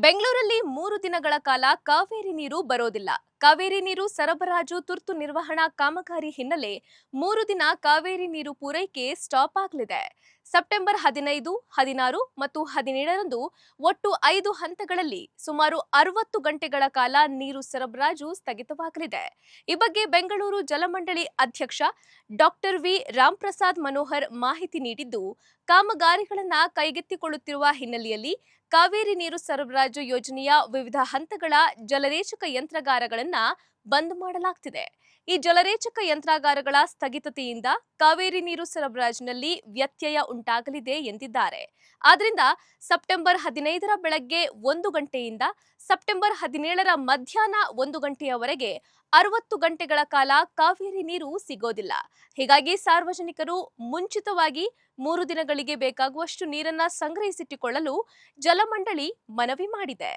ಬೆಂಗಳೂರಲ್ಲಿ 3 ದಿನಗಳ ಕಾಲ ಕಾವೇರಿ ನೀರು ಬರೋದಿಲ್ಲ. ಕಾವೇರಿ ನೀರು ಸರಬರಾಜು ತುರ್ತು ನಿರ್ವಹಣಾ ಕಾಮಗಾರಿ ಹಿನ್ನೆಲೆ 3 ದಿನ ಕಾವೇರಿ ನೀರು ಪೂರೈಕೆ ಸ್ಟಾಪ್ ಆಗಲಿದೆ. ಸೆಪ್ಟೆಂಬರ್ 15, 16 ಮತ್ತು 17ರಂದು ಒಟ್ಟು 5 ಹಂತಗಳಲ್ಲಿ ಸುಮಾರು 60 ಗಂಟೆಗಳ ಕಾಲ ನೀರು ಸರಬರಾಜು ಸ್ಥಗಿತವಾಗಲಿದೆ. ಈ ಬಗ್ಗೆ ಬೆಂಗಳೂರು ಜಲಮಂಡಳಿ ಅಧ್ಯಕ್ಷ ಡಾಕ್ಟರ್ ವಿ ರಾಮ್‌ಪ್ರಸಾದ್ ಮನೋಹರ್ ಮಾಹಿತಿ ನೀಡಿದ್ದು, ಕಾಮಗಾರಿಗಳನ್ನ ಕೈಗೆತ್ತಿಕೊಳ್ಳುತ್ತಿರುವ ಹಿನ್ನೆಲೆಯಲ್ಲಿ ಕಾವೇರಿ ನೀರು ಸರಬರಾಜು ಯೋಜನೆಯ ವಿವಿಧ ಹಂತಗಳ ಜಲರೇಚಕ ಯಂತ್ರಾಗಾರಗಳನ್ನ ಬಂದ್ ಮಾಡಲಾಗ್ತಿದೆ. ಈ ಜಲರೇಚಕ ಯಂತ್ರಾಗಾರಗಳ ಸ್ಥಗಿತತೆಯಿಂದ ಕಾವೇರಿ ನೀರು ಸರಬರಾಜಿನಲ್ಲಿ ವ್ಯತ್ಯಯ ಉಂಟಾಗಲಿದೆ ಎಂದಿದ್ದಾರೆ. ಆದ್ರಿಂದ ಸೆಪ್ಟೆಂಬರ್ 15ರ ಬೆಳಗ್ಗೆ 1 ಗಂಟೆಯಿಂದ ಸೆಪ್ಟೆಂಬರ್ 17ರ ಮಧ್ಯಾಹ್ನ 1 ಗಂಟೆಯವರೆಗೆ 60 ಗಂಟೆಗಳ ಕಾಲ ಕಾವೇರಿ ನೀರು ಸಿಗೋದಿಲ್ಲ. ಹೀಗಾಗಿ ಸಾರ್ವಜನಿಕರು ಮುಂಚಿತವಾಗಿ 3 ದಿನಗಳಿಗೆ ಬೇಕಾಗುವಷ್ಟು ನೀರನ್ನ ಸಂಗ್ರಹಿಸಿಟ್ಟುಕೊಳ್ಳಲು ಜಲಮಂಡಳಿ ಮನವಿ ಮಾಡಿದೆ.